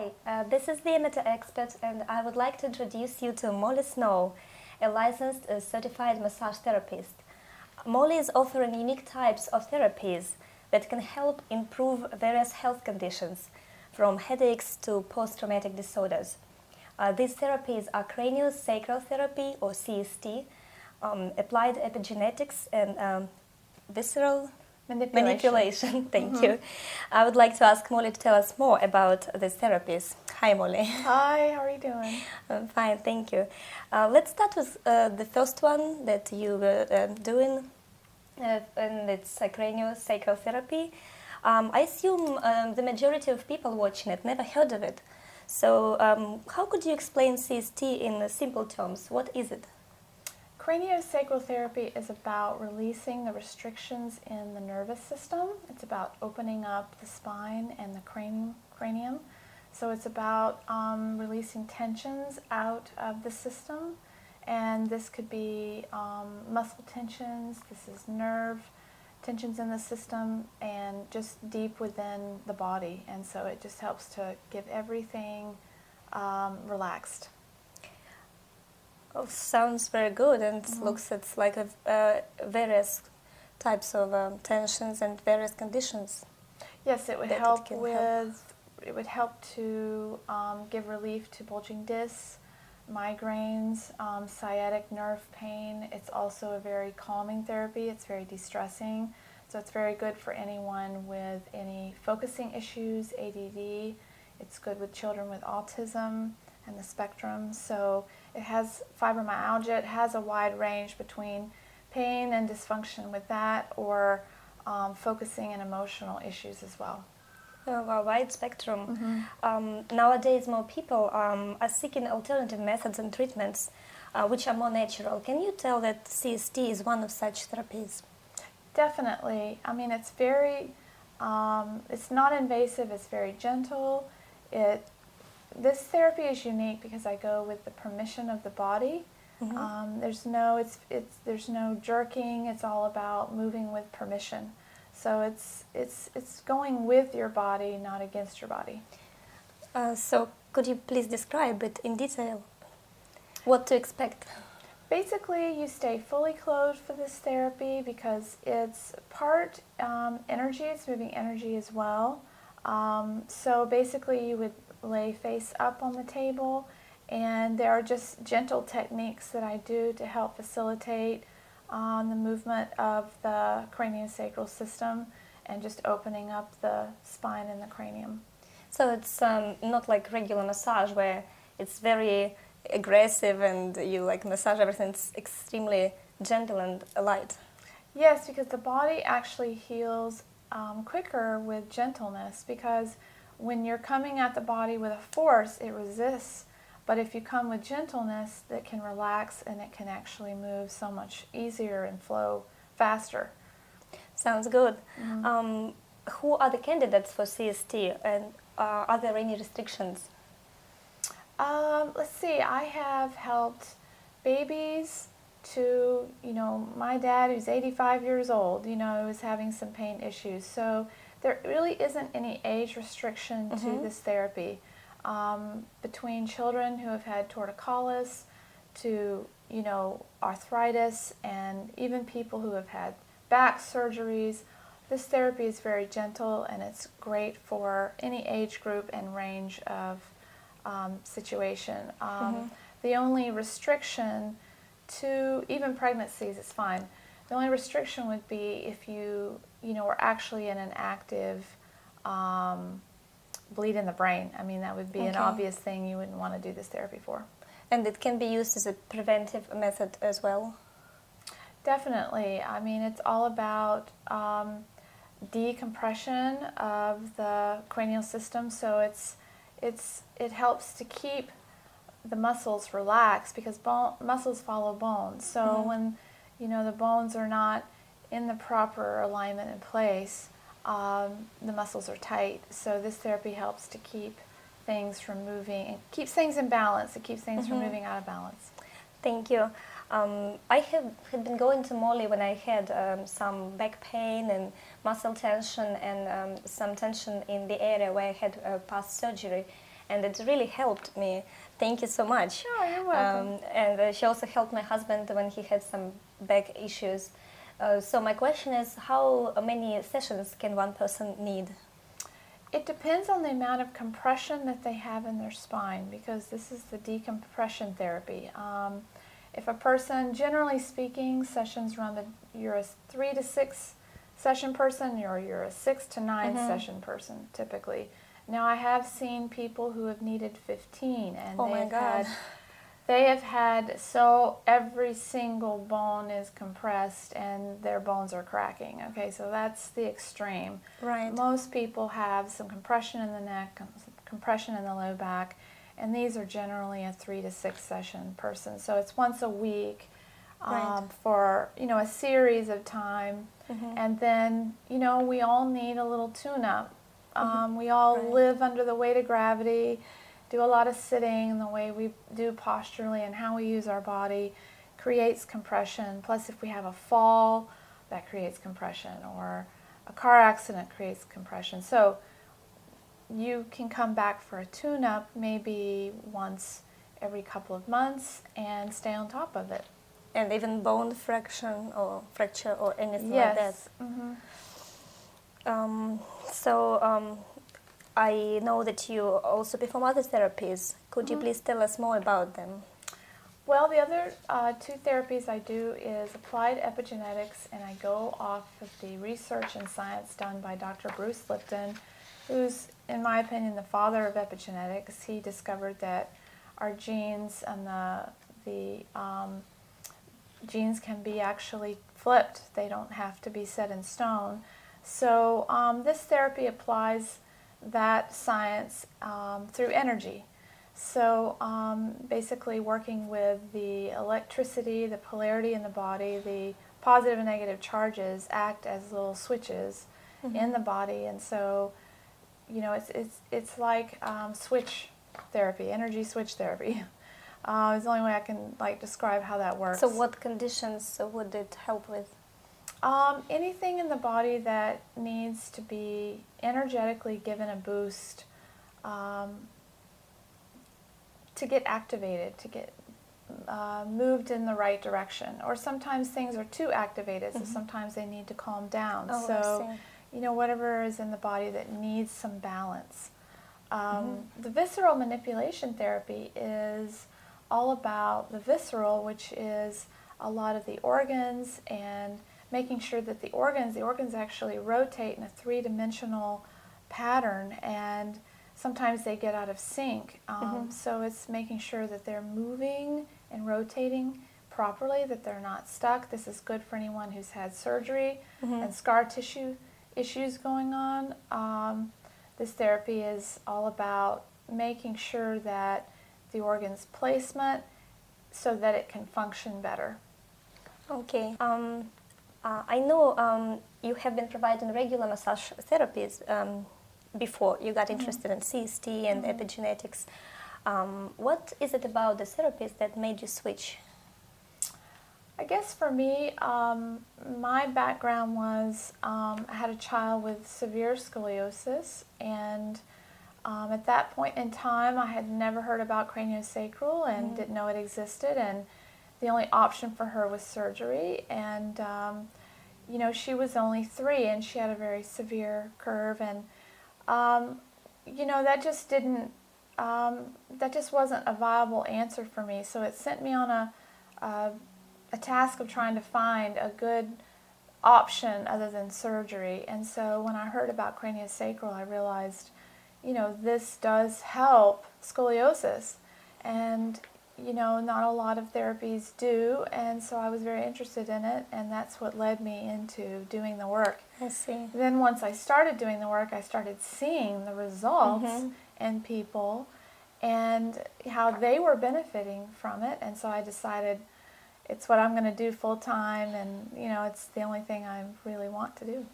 Hi, this is the amateur expert, and I would like to introduce you to Molly Snow, a licensed certified massage therapist. Molly is offering unique types of therapies that can help improve various health conditions, from headaches to post-traumatic disorders. These therapies are CranioSacral Therapy, or CST, applied epigenetics, and visceral manipulation. Thank you. I would like to ask Molly to tell us more about these therapies. Hi, Molly. Hi, how are you doing? I'm fine, thank you. Let's start with the first one that you were doing, and it's CranioSacral Therapy. I assume the majority of people watching it never heard of it. So how could you explain CST in simple terms? What is it? CranioSacral Therapy is about releasing the restrictions in the nervous system. It's about opening up the spine and the cranium. So it's about releasing tensions out of the system. And this could be muscle tensions, this is nerve tensions in the system, and just deep within the body. And so it just helps to get everything relaxed. Oh, sounds very good, and looks it's like various types of tensions and various conditions. Yes, it would help It would help to give relief to bulging discs, migraines, sciatic nerve pain. It's also a very calming therapy. It's very de-stressing, so it's very good for anyone with any focusing issues, ADD. It's good with children with autism and the spectrum. So it has fibromyalgia. It has a wide range between pain and dysfunction with that, or focusing and emotional issues as well. A wide spectrum. Nowadays, more people are seeking alternative methods and treatments which are more natural. Can you tell that CST is one of such therapies? Definitely. I mean, it's very, it's not invasive. It's very gentle. This therapy is unique because I go with the permission of the body. There's no jerking. It's all about moving with permission. So it's going with your body, not against your body. So could you please describe it in detail? What to expect? Basically, you stay fully clothed for this therapy because it's part energy. It's moving energy as well. So basically, you would lay face up on the table, and there are just gentle techniques that I do to help facilitate the movement of the craniosacral system and just opening up the spine and the cranium. So it's not like regular massage where it's very aggressive and you like massage everything. It's extremely gentle and light. Yes, because the body actually heals quicker with gentleness, because when you're coming at the body with a force, it resists. But if you come with gentleness, that can relax and it can actually move so much easier and flow faster. Sounds good. Who are the candidates for CST, and are there any restrictions? Let's see, I have helped babies to, my dad who's 85 years old, is having some pain issues. So there really isn't any age restriction to this therapy. Between children who have had torticollis to, arthritis, and even people who have had back surgeries, this therapy is very gentle and it's great for any age group and range of situation. The only restriction to even pregnancies is fine. The only restriction would be if you, were actually in an active bleed in the brain. I mean, that would be an obvious thing you wouldn't want to do this therapy for. And it can be used as a preventive method as well? Definitely. I mean, it's all about decompression of the cranial system, so it helps to keep the muscles relaxed, because muscles follow bones. So when the bones are not in the proper alignment and place, the muscles are tight. So this therapy helps to keep things from moving. It keeps things in balance. It keeps things from moving out of balance. Thank you. I had been going to Molly when I had some back pain and muscle tension and some tension in the area where I had past surgery. and it really helped me. Thank you so much. Oh, you're welcome. And she also helped my husband when he had some back issues. So my question is, how many sessions can one person need? It depends on the amount of compression that they have in their spine, because this is the decompression therapy. If a person, generally speaking, sessions run, you're a 3 to 6 session person, or you're a 6 to 9 session person, typically. Now, I have seen people who have needed 15, and Oh my God. they have had, so every single bone is compressed and their bones are cracking. Okay, so that's the extreme. Right. Most people have some compression in the neck, some compression in the low back, and these are generally a 3 to 6 session person. So it's once a week for, a series of time. And then, we all need a little tune-up. We all live under the weight of gravity, do a lot of sitting, the way we do posturally and how we use our body creates compression. Plus, if we have a fall, that creates compression, or a car accident creates compression. So you can come back for a tune-up maybe once every couple of months and stay on top of it. And even bone fracture or anything like that. Yes. I know that you also perform other therapies. Could you please tell us more about them? Well, the other 2 therapies I do is applied epigenetics, and I go off of the research and science done by Dr. Bruce Lipton, who's, in my opinion, the father of epigenetics. He discovered that our genes and the genes can be actually flipped. They don't have to be set in stone. So this therapy applies that science through energy. So basically working with the electricity, the polarity in the body, the positive and negative charges act as little switches in the body. And so, it's like switch therapy, energy switch therapy. It's the only way I can describe how that works. So what conditions would it help with? Anything in the body that needs to be energetically given a boost to get activated, to get moved in the right direction. Or sometimes things are too activated, so sometimes they need to calm down. Oh, So, I see. whatever is in the body that needs some balance. The visceral manipulation therapy is all about the visceral, which is a lot of the organs, and making sure that the organs actually rotate in a 3-dimensional pattern, and sometimes they get out of sync. So it's making sure that they're moving and rotating properly, that they're not stuck. This is good for anyone who's had surgery and scar tissue issues going on. This therapy is all about making sure that the organ's placement so that it can function better. Okay. I know you have been providing regular massage therapies before you got interested in CST and epigenetics. What is it about the therapies that made you switch? I guess for me, my background was I had a child with severe scoliosis, and at that point in time I had never heard about craniosacral and didn't know it existed, and the only option for her was surgery. And she was only 3 and she had a very severe curve, and that just wasn't a viable answer for me. So it sent me on a task of trying to find a good option other than surgery. And so when I heard about craniosacral, I realized, this does help scoliosis, and not a lot of therapies do, and so I was very interested in it, and that's what led me into doing the work. I see. Then once I started doing the work, I started seeing the results in people and how they were benefiting from it, and so I decided it's what I'm going to do full time, and it's the only thing I really want to do.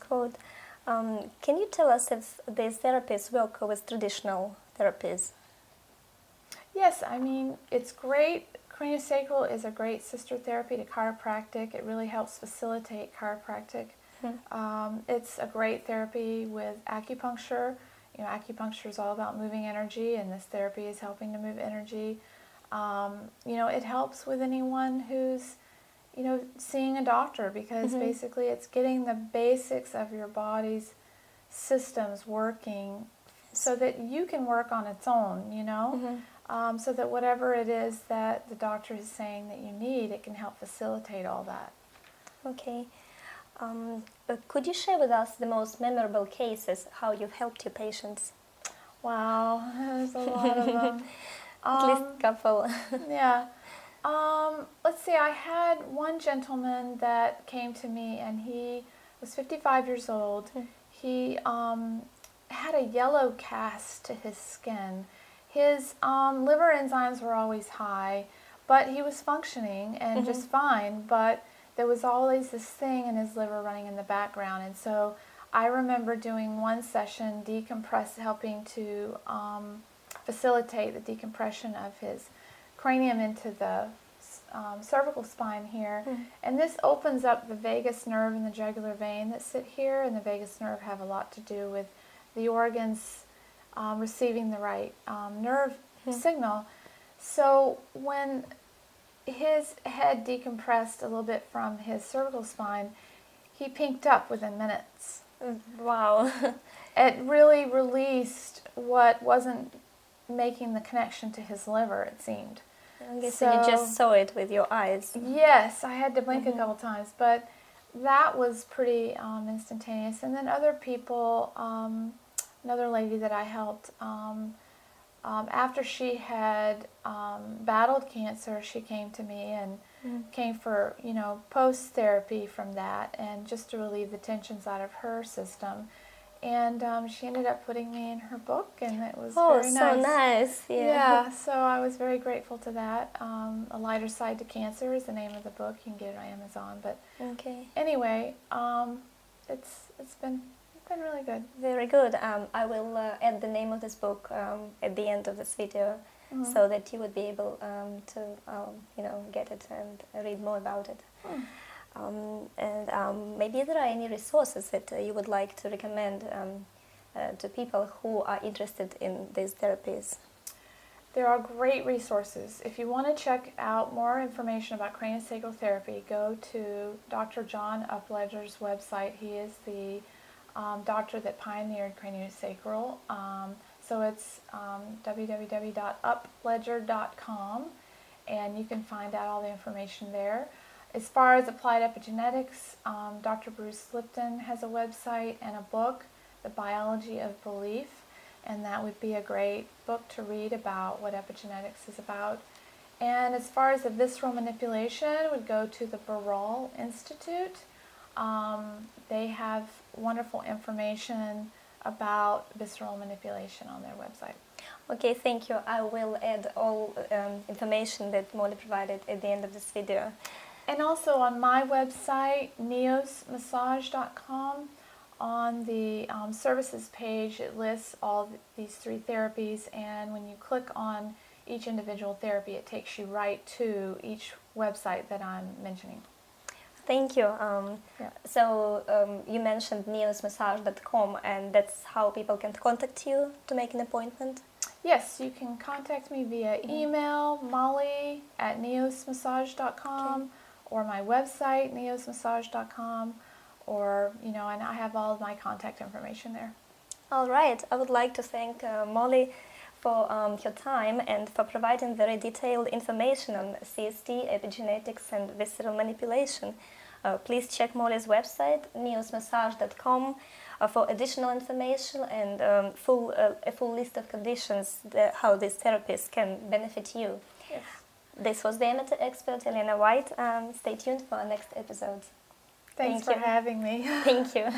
Good. Can you tell us if these therapies work with traditional therapies? Yes, I mean, it's great. CranioSacral is a great sister therapy to chiropractic. It really helps facilitate chiropractic. It's a great therapy with acupuncture. acupuncture is all about moving energy, and this therapy is helping to move energy. It helps with anyone who's, seeing a doctor, because basically it's getting the basics of your body's systems working so that you can work on its own, so that whatever it is that the doctor is saying that you need, it can help facilitate all that. Okay. Could you share with us the most memorable cases, how you've helped your patients? Wow, there's a lot of them. At least a couple. Yeah. Let's see, I had one gentleman that came to me, and he was 55 years old. He had a yellow cast to his skin. His liver enzymes were always high, but he was functioning and just fine, but there was always this thing in his liver running in the background. And so I remember doing one session, helping to facilitate the decompression of his cranium into the cervical spine here. And this opens up the vagus nerve and the jugular vein that sit here, and the vagus nerve have a lot to do with the organs receiving the right nerve signal. So when his head decompressed a little bit from his cervical spine, he pinked up within minutes. Wow. It really released what wasn't making the connection to his liver, it seemed. I guess you just saw it with your eyes. Yes, I had to blink a couple times, but that was pretty instantaneous. And then other people, another lady that I helped, after she had battled cancer, she came to me and came for, post-therapy from that, and just to relieve the tensions out of her system. And she ended up putting me in her book, and it was very nice. Oh, so nice. Yeah, so I was very grateful to that. A Lighter Side to Cancer is the name of the book. You can get it on Amazon. But anyway, it's been really good. Very good. I will add the name of this book at the end of this video, so that you would be able to get it and read more about it. And maybe there are any resources that you would like to recommend to people who are interested in these therapies. There are great resources. If you want to check out more information about CranioSacral Therapy, go to Dr. John Upledger's website. He is the doctor that pioneered CranioSacral. So it's www.upledger.com, and you can find out all the information there. As far as applied epigenetics, Dr. Bruce Lipton has a website and a book, The Biology of Belief, and that would be a great book to read about what epigenetics is about. And as far as the visceral manipulation, would go to the Barral Institute. They have wonderful information about visceral manipulation on their website. Okay, thank you. I will add all information that Molly provided at the end of this video. And also on my website, neosmassage.com, on the services page, it lists all these 3 therapies, and when you click on each individual therapy, it takes you right to each website that I'm mentioning. Thank you. So you mentioned neosmassage.com, and that's how people can contact you to make an appointment? Yes, you can contact me via email, molly@neosmassage.com, or my website, neosmassage.com, or, and I have all of my contact information there. All right. I would like to thank Molly for her time and for providing very detailed information on CST, epigenetics, and visceral manipulation. Please check Molly's website, neosmassage.com, for additional information and a full list of conditions how these therapies can benefit you. Yes. This was the amateur expert, Elena White. Stay tuned for our next episode. Thanks for having me. Thank you.